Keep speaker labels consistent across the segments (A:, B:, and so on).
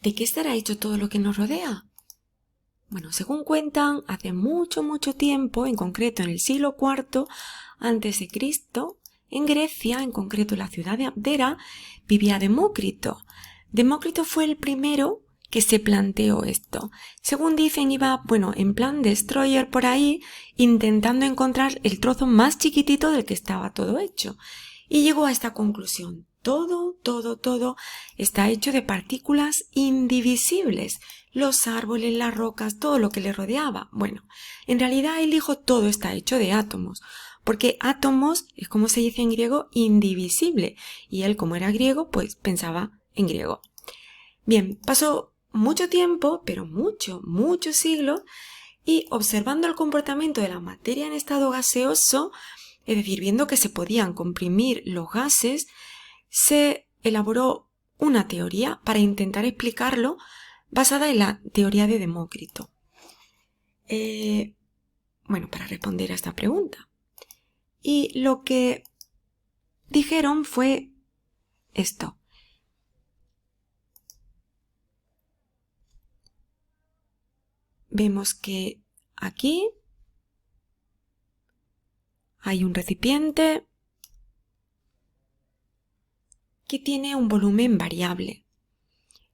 A: ¿De qué estará hecho todo lo que nos rodea? Bueno, según cuentan, hace mucho tiempo, en concreto en el siglo IV a.C., en Grecia, en concreto en la ciudad de Abdera, vivía Demócrito. Demócrito fue el primero que se planteó esto. Según dicen, iba, en plan destroyer por ahí, intentando encontrar el trozo más chiquitito del que estaba todo hecho. Y llegó a esta conclusión. Todo está hecho de partículas indivisibles. Los árboles, las rocas, todo lo que le rodeaba. Bueno, en realidad él dijo todo está hecho de átomos, porque átomos es como se dice en griego indivisible, y él como era griego pues pensaba en griego. Bien, pasó mucho tiempo, pero muchos siglos, y observando el comportamiento de la materia en estado gaseoso, es decir, viendo que se podían comprimir los gases, se elaboró una teoría para intentar explicarlo basada en la teoría de Demócrito. Para responder a esta pregunta. Y lo que dijeron fue esto. Vemos que aquí hay un recipiente que tiene un volumen variable.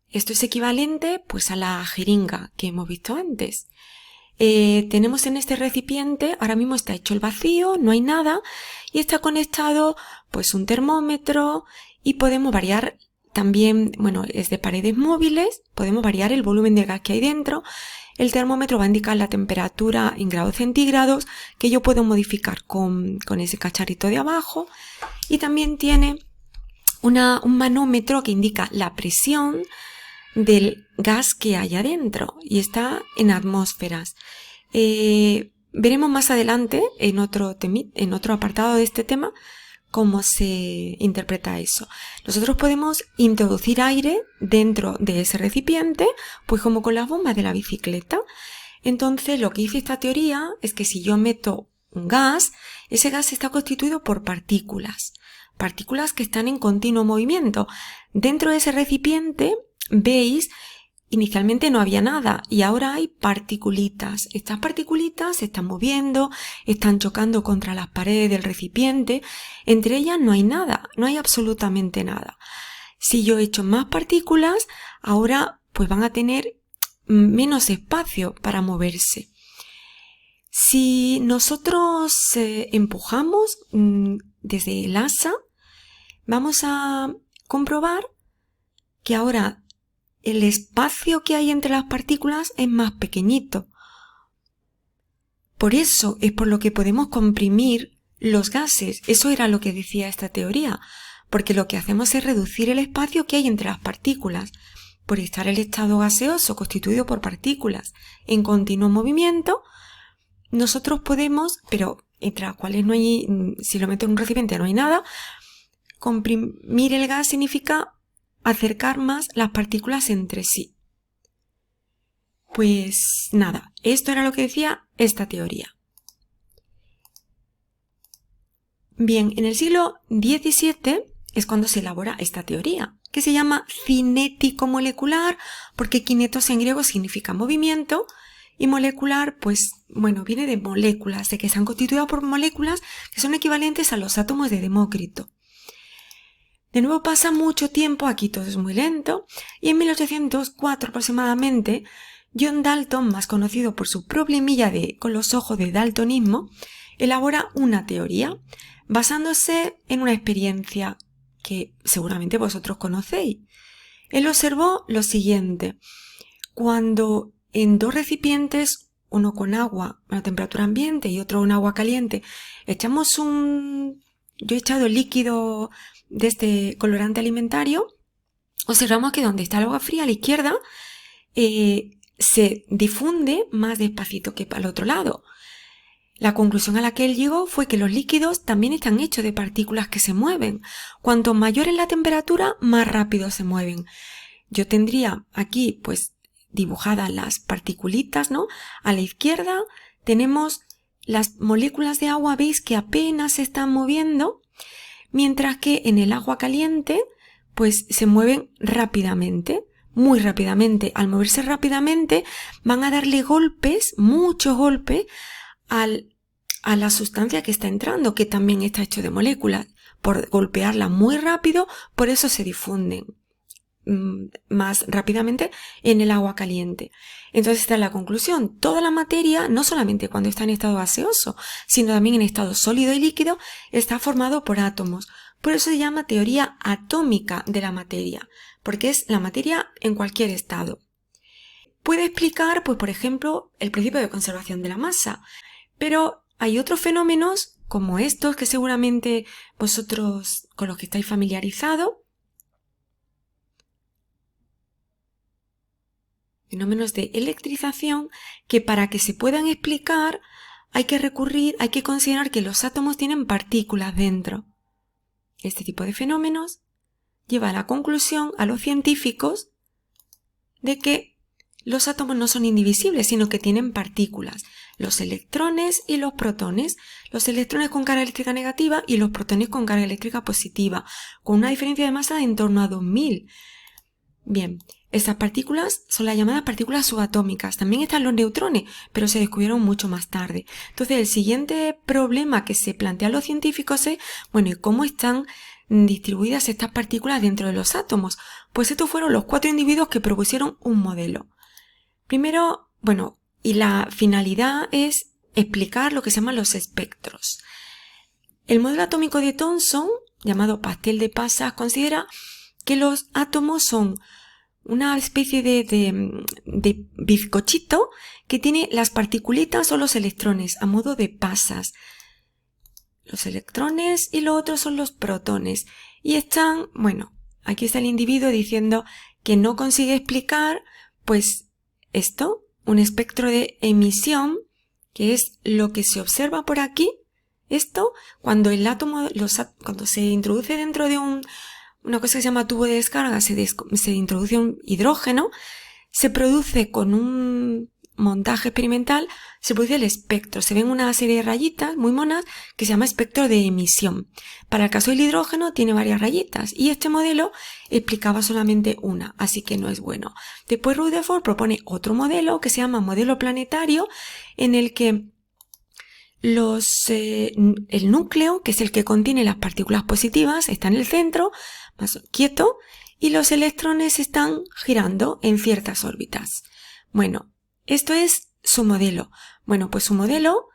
A: Esto es equivalente pues a la jeringa que hemos visto antes. Tenemos en este recipiente, ahora mismo está hecho el vacío, no hay nada, y está conectado pues un termómetro, y podemos variar también, es de paredes móviles, podemos variar el volumen de gas que hay dentro. El termómetro va a indicar la temperatura en grados centígrados, que yo puedo modificar con ese cacharrito de abajo, y también tiene un manómetro que indica la presión del gas que hay adentro, y está en atmósferas. Veremos más adelante en otro apartado de este tema cómo se interpreta eso. Nosotros podemos introducir aire dentro de ese recipiente, pues como con las bombas de la bicicleta. Entonces lo que dice esta teoría es que si yo meto un gas, ese gas está constituido por partículas que están en continuo movimiento. Dentro de ese recipiente, veis, inicialmente no había nada y ahora hay particulitas. Estas particulitas se están moviendo, están chocando contra las paredes del recipiente. Entre ellas no hay nada, no hay absolutamente nada. Si yo echo más partículas, ahora pues van a tener menos espacio para moverse. Si nosotros empujamos desde el asa, vamos a comprobar que ahora el espacio que hay entre las partículas es más pequeñito. Por eso es por lo que podemos comprimir los gases. Eso era lo que decía esta teoría, porque lo que hacemos es reducir el espacio que hay entre las partículas. Por estar el estado gaseoso constituido por partículas en continuo movimiento, nosotros podemos, pero entre las cuales no hay, si lo meto en un recipiente no hay nada, comprimir el gas significa acercar más las partículas entre sí. Pues nada, esto era lo que decía esta teoría. Bien, en el siglo XVII es cuando se elabora esta teoría, que se llama cinético molecular, porque kinetos en griego significa movimiento, y molecular, viene de moléculas, de que se han constituido por moléculas que son equivalentes a los átomos de Demócrito. De nuevo pasa mucho tiempo, aquí todo es muy lento, y en 1804 aproximadamente, John Dalton, más conocido por su problemilla con los ojos de daltonismo, elabora una teoría basándose en una experiencia que seguramente vosotros conocéis. Él observó lo siguiente: cuando en dos recipientes, uno con agua a temperatura ambiente y otro con agua caliente, yo he echado líquido de este colorante alimentario, observamos que donde está el agua fría a la izquierda se difunde más despacito que al otro lado. La conclusión a la que él llegó fue que los líquidos también están hechos de partículas que se mueven. Cuanto mayor es la temperatura, más rápido se mueven. Yo tendría aquí dibujadas las particulitas, ¿no? A la izquierda tenemos las moléculas de agua, veis que apenas se están moviendo, mientras que en el agua caliente se mueven rápidamente, muy rápidamente. Al moverse rápidamente van a darle golpes, muchos golpes, a la sustancia que está entrando, que también está hecho de moléculas. Por golpearla muy rápido, por eso se difunden más rápidamente en el agua caliente. Entonces esta es la conclusión. Toda la materia, no solamente cuando está en estado gaseoso, sino también en estado sólido y líquido, está formado por átomos. Por eso se llama teoría atómica de la materia, porque es la materia en cualquier estado. Puede explicar, pues por ejemplo, el principio de conservación de la masa, pero hay otros fenómenos como estos que seguramente vosotros con los que estáis familiarizados, fenómenos de electrización, que para que se puedan explicar hay que considerar que los átomos tienen partículas dentro. Este tipo de fenómenos lleva a la conclusión a los científicos de que los átomos no son indivisibles, sino que tienen partículas, los electrones y los protones, los electrones con carga eléctrica negativa y los protones con carga eléctrica positiva, con una diferencia de masa de en torno a 2000. Bien, estas partículas son las llamadas partículas subatómicas. También están los neutrones, pero se descubrieron mucho más tarde. Entonces, el siguiente problema que se plantean los científicos es, bueno, ¿y cómo están distribuidas estas partículas dentro de los átomos? Pues estos fueron los 4 individuos que propusieron un modelo. Primero, bueno, y la finalidad es explicar lo que se llaman los espectros. El modelo atómico de Thomson, llamado pastel de pasas, considera que los átomos son una especie de bizcochito que tiene las particulitas o los electrones a modo de pasas. Los electrones y lo otro son los protones. Y están, bueno, aquí está el individuo diciendo que no consigue explicar, pues, esto, un espectro de emisión, que es lo que se observa por aquí. Esto, cuando el átomo, cuando se introduce dentro de una cosa que se llama tubo de descarga, se introduce un hidrógeno, se produce con un montaje experimental, se produce el espectro. Se ven una serie de rayitas muy monas que se llama espectro de emisión. Para el caso del hidrógeno tiene varias rayitas y este modelo explicaba solamente una, así que no es bueno. Después Rutherford propone otro modelo que se llama modelo planetario, en el que el núcleo, que es el que contiene las partículas positivas, está en el centro, más quieto, y los electrones están girando en ciertas órbitas. Bueno, esto es su modelo. Bueno, pues su modelo,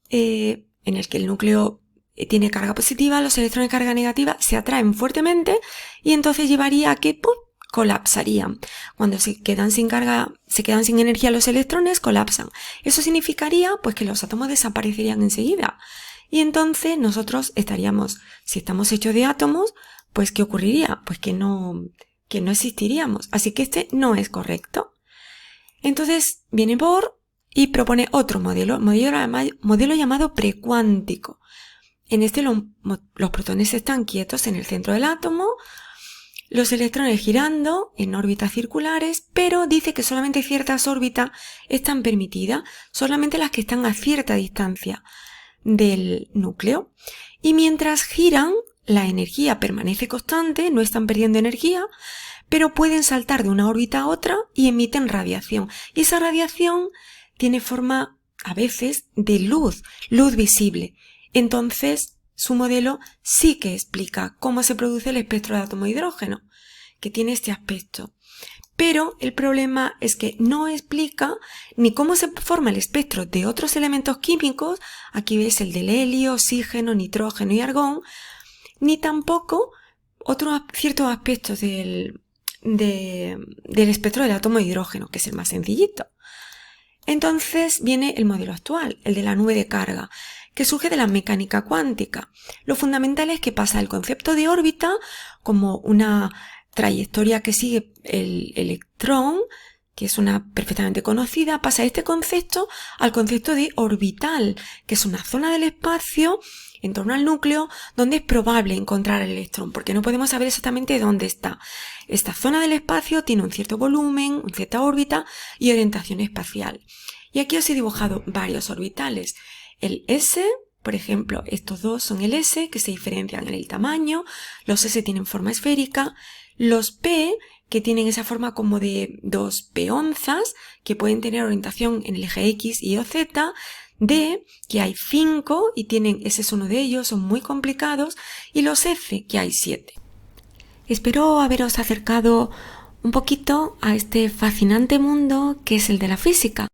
A: en el que el núcleo tiene carga positiva, los electrones de carga negativa se atraen fuertemente y entonces llevaría a que ¡pum!, colapsarían. Cuando se quedan sin carga, se quedan sin energía los electrones, colapsan. Eso significaría pues que los átomos desaparecerían enseguida. Y entonces nosotros estaríamos, si estamos hechos de átomos, pues ¿qué ocurriría? Pues que no existiríamos. Así que este no es correcto. Entonces viene Bohr y propone otro modelo llamado precuántico. En este los protones están quietos en el centro del átomo, los electrones girando en órbitas circulares, pero dice que solamente ciertas órbitas están permitidas, solamente las que están a cierta distancia del núcleo. Y mientras giran, la energía permanece constante, no están perdiendo energía, pero pueden saltar de una órbita a otra y emiten radiación. Y esa radiación tiene forma, a veces, de luz visible. Entonces, su modelo sí que explica cómo se produce el espectro de átomo de hidrógeno, que tiene este aspecto. Pero el problema es que no explica ni cómo se forma el espectro de otros elementos químicos, aquí ves el del helio, oxígeno, nitrógeno y argón, ni tampoco otros ciertos aspectos del espectro del átomo de hidrógeno, que es el más sencillito. Entonces viene el modelo actual, el de la nube de carga, que surge de la mecánica cuántica. Lo fundamental es que pasa el concepto de órbita como una trayectoria que sigue el electrón, que es una perfectamente conocida, pasa este concepto al concepto de orbital, que es una zona del espacio en torno al núcleo donde es probable encontrar el electrón, porque no podemos saber exactamente dónde está. Esta zona del espacio tiene un cierto volumen, una cierta órbita y orientación espacial. Y aquí os he dibujado varios orbitales. El S, por ejemplo, estos dos son el S, que se diferencian en el tamaño, los S tienen forma esférica, los P, que tienen esa forma como de dos peonzas que pueden tener orientación en el eje X, Y o Z. D, que hay 5 y tienen, ese es uno de ellos, son muy complicados. Y los F, que hay 7. Espero haberos acercado un poquito a este fascinante mundo que es el de la física.